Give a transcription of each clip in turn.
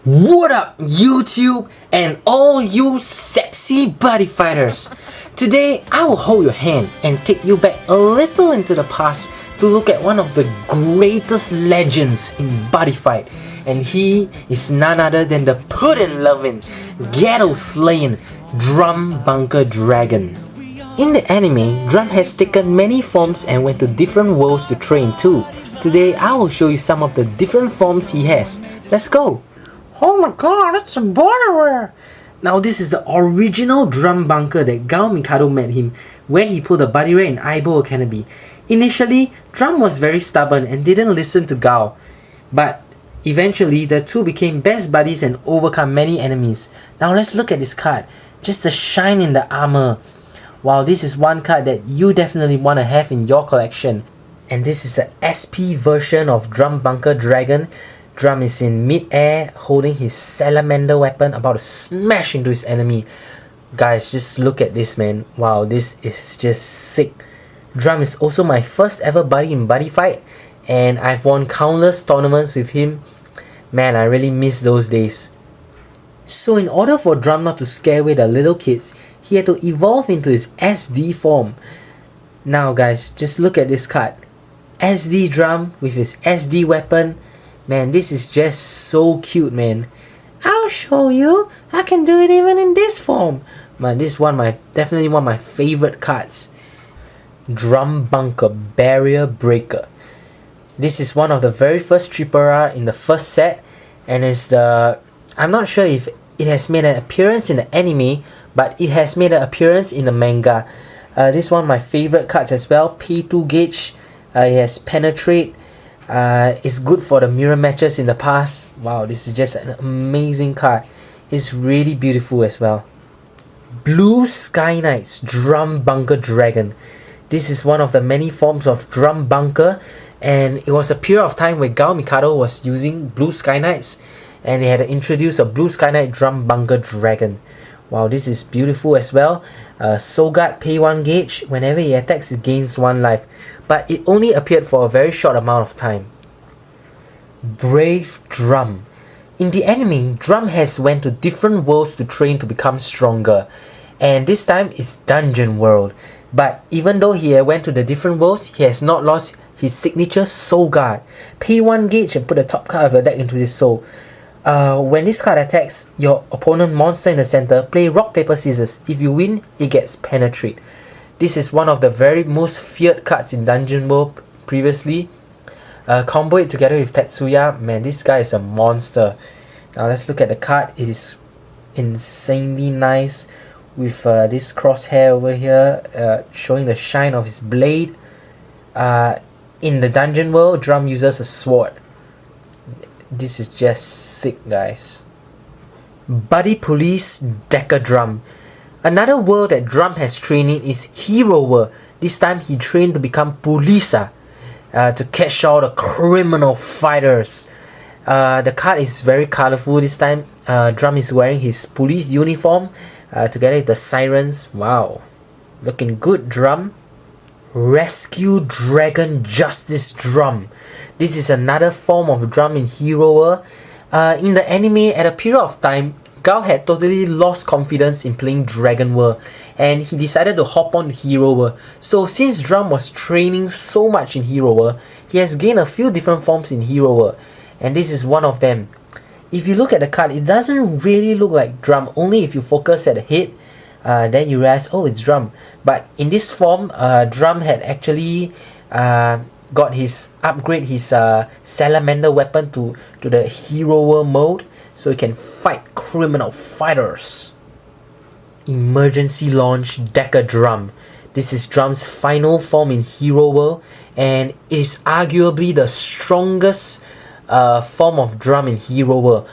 What up, YouTube and all you sexy buddy fighters? Today, I will hold your hand and take you back a little into the past to look at one of the greatest legends in buddy fight, and he is none other than the puddin'-loving, ghetto-slaying Drum Bunker Dragon. In the anime, Drum has taken many forms and went to different worlds to train too. Today, I will show you some of the different forms he has. Let's go! Oh my god, it's a Borderware! Now this is the original Drum Bunker that Gao Mikado met him when he pulled the Buddy Ray in Aibo Academy. Initially, Drum was very stubborn and didn't listen to Gao, but eventually the two became best buddies and overcome many enemies. Now let's look at this card, just the shine in the armor. Wow, this is one card that you definitely want to have in your collection. And this is the SP version of Drum Bunker Dragon. Drum is in mid-air, holding his salamander weapon, about to smash into his enemy. Guys, just look at this, man. Wow, this is just sick. Drum is also my first ever buddy in buddy fight, and I've won countless tournaments with him. Man, I really miss those days. So in order for Drum not to scare away the little kids, he had to evolve into his SD form. Now guys, just look at this card. SD Drum with his SD weapon. Man, this is just so cute, man. I'll show you. I can do it even in this form. Man, this is definitely one of my favorite cards. Drum Bunker Barrier Breaker. This is one of the very first Tripura in the first set, and I'm not sure if it has made an appearance in the anime, but it has made an appearance in the manga. This is one of my favorite cards as well. P2 gauge. It has Penetrate. It's good for the mirror matches in the past. Wow, this is just an amazing card. It's really beautiful as well. Blue Sky Knights Drum Bunker Dragon. This is one of the many forms of Drum Bunker, and it was a period of time where Gao Mikado was using Blue Sky Knights, and they had introduced a Blue Sky Knight Drum Bunker Dragon. Wow, this is beautiful as well. Soul Guard, pay 1 gauge. Whenever he attacks, it gains 1 life. But it only appeared for a very short amount of time. Brave Drum. In the anime, Drum has went to different worlds to train to become stronger. And this time it's Dungeon World. But even though he went to the different worlds, he has not lost his signature Soul Guard. Pay 1 gauge and put the top card of your deck into this soul. When this card attacks your opponent monster in the center, play rock, paper, scissors. If you win, it gets Penetrate. This is one of the very most feared cards in Dungeon World previously. Combo it together with Tetsuya. Man, this guy is a monster. Now let's look at the card. It is insanely nice with this crosshair over here showing the shine of his blade. In the Dungeon World, Drum uses a sword. This is just sick, guys. Buddy Police Deca Drum. Another world that Drum has trained in is Hero World. This time he trained to become Polisa to catch all the criminal fighters. The card is very colorful this time. Drum is wearing his police uniform together with the sirens. Wow, looking good, Drum. Rescue Dragon Justice Drum. This is another form of Drum in Hero World. In the anime, at a period of time, Gao had totally lost confidence in playing Dragon World, and he decided to hop on Hero World. So since Drum was training so much in Hero World, he has gained a few different forms in Hero World, and this is one of them. If you look at the card, it doesn't really look like Drum, only if you focus at the head, then you realize, oh, it's Drum. But in this form, Drum had actually got his salamander weapon to the Hero World mode, so he can fight criminal fighters. Emergency Launch Deca Drum. This is Drum's final form in Hero World, and is arguably the strongest form of Drum in Hero World.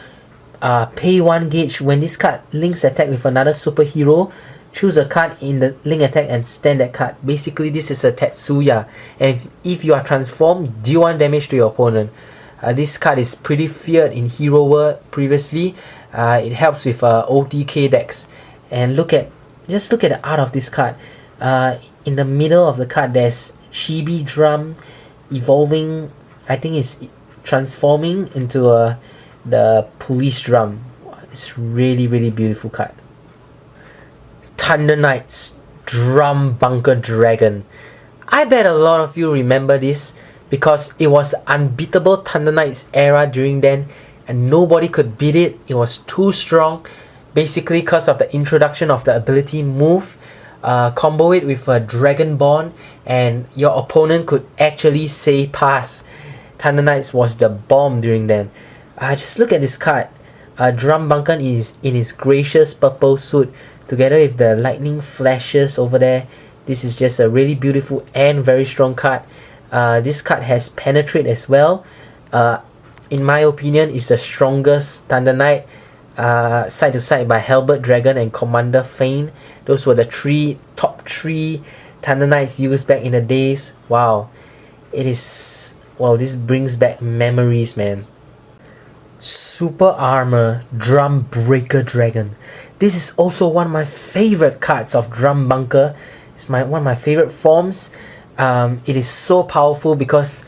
Pay 1 gauge. When this card links attack with another superhero, choose a card in the link attack and stand that card. Basically, this is a Tetsuya, and if you are transformed, deal 1 damage to your opponent. This card is pretty feared in Hero World previously. It helps with OTK decks. And just look at the art of this card. In the middle of the card, there's Chibi Drum evolving. I think it's transforming into a the police drum. It's really beautiful card. Thunder Knights Drum Bunker Dragon. I bet a lot of you remember this because it was the unbeatable Thunder Knights era during then, and nobody could beat it. It was too strong, basically because of the introduction of the ability move. Combo it with a Dragonborn and your opponent could actually say pass. Thunder Knights was the bomb during then. Just look at this card. Drum Bunker is in his gracious purple suit together with the lightning flashes over there. This is just a really beautiful and very strong card. This card has Penetrate as well. In my opinion, it's the strongest Thunder Knight, side to side by Halberd Dragon and Commander Fane. Those were the top three Thunder Knights used back in the days. Wow, this brings back memories, man. Super Armor Drum Breaker Dragon. This is also one of my favorite cards of Drum Bunker. It's one of my favorite forms. It is so powerful because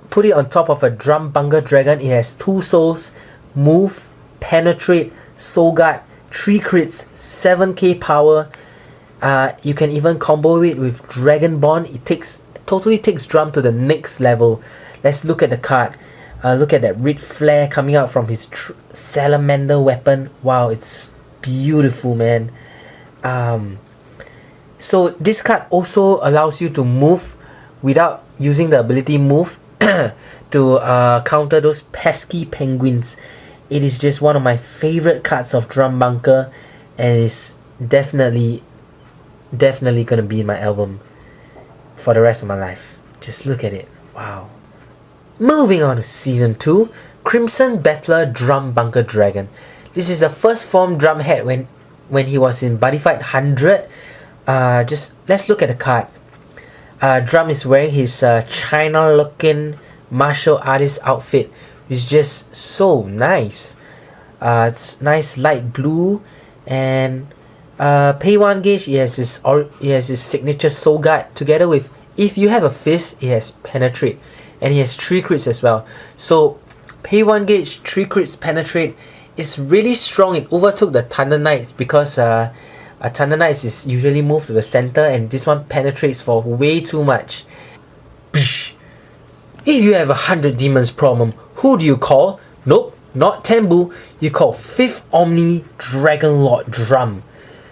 put it on top of a Drum Bunker Dragon. It has 2 souls, move, penetrate, soul guard, 3 crits, 7k power. You can even combo it with Dragonborn. It totally takes Drum to the next level. Let's look at the card. Look at that red flare coming out from his salamander weapon. Wow, it's beautiful, man. So this card also allows you to move without using the ability move to counter those pesky penguins. It is just one of my favorite cards of Drum Bunker, and it's definitely gonna be in my album for the rest of my life. Just look at it. Wow. Moving on to Season 2, Crimson Battler Drum Bunker Dragon. This is the first form Drum had when he was in Buddy Fight 100. Let's look at the card. Drum is wearing his China-looking martial artist outfit. It's just so nice. It's nice light blue, and pay 1 gauge. He has his signature soul guard together with, if you have a fist, it has penetrate, and he has 3 crits as well. So pay 1 gauge, 3 crits, penetrate. It's really strong. It overtook the Thunder Knights because Thunder Knights is usually moved to the center, and this one penetrates for way too much. Psh. If you have a 100 demons problem, who do you call? Nope, not Tembu. You call 5th Omni Dragon Lord Drum.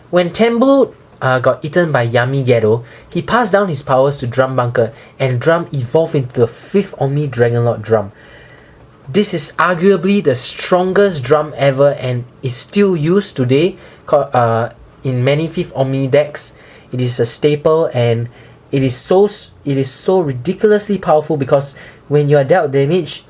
When Tembu got eaten by Yami-Gedo, he passed down his powers to Drum Bunker, and Drum evolved into the 5th Omni Dragon Lord Drum. This is arguably the strongest drum ever and is still used today in many 5th Omni decks. It is a staple, and it is so ridiculously powerful because when you are dealt damage,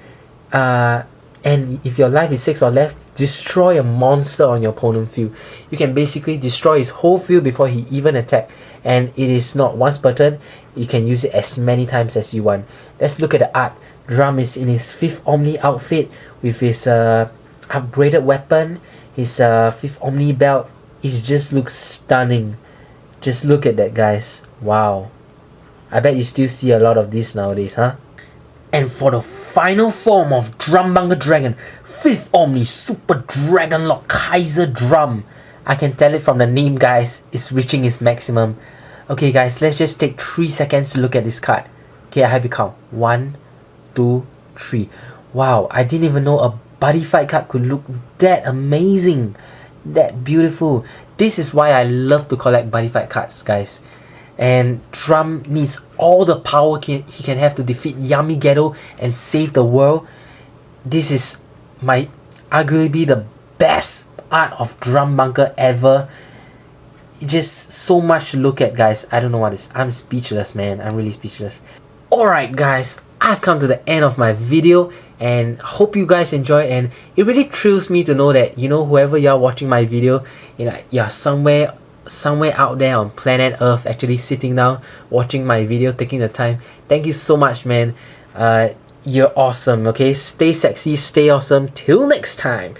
and if your life is 6 or less, destroy a monster on your opponent's field. You can basically destroy his whole field before he even attacks, and it is not once per turn. You can use it as many times as you want. Let's look at the art. Drum is in his 5th Omni outfit with his upgraded weapon, his 5th Omni belt. It just looks stunning. Just look at that, guys. Wow. I bet you still see a lot of this nowadays, huh? And for the final form of Drum Bunker Dragon, 5th Omni Super Dragon Lord Kaiser Drum. I can tell it from the name, guys. It's reaching its maximum. Okay, guys, let's just take 3 seconds to look at this card. Okay, I have you count. 1, 2, 3. Wow, I didn't even know a Buddy Fight card could look that amazing, that beautiful. This is why I love to collect Buddy Fight cards, guys. And Drum needs all the power he can have to defeat Yami-Gedo and save the world. This is arguably the best art of Drum Bunker ever. Just so much to look at, guys. I don't know what it is. I'm speechless, man. I'm really speechless. Alright, guys, I've come to the end of my video, and hope you guys enjoy. And it really thrills me to know that, whoever you're watching my video, you're somewhere out there on planet Earth actually sitting down watching my video, taking the time. Thank you so much, man. You're awesome. Okay, stay sexy, stay awesome. Till next time.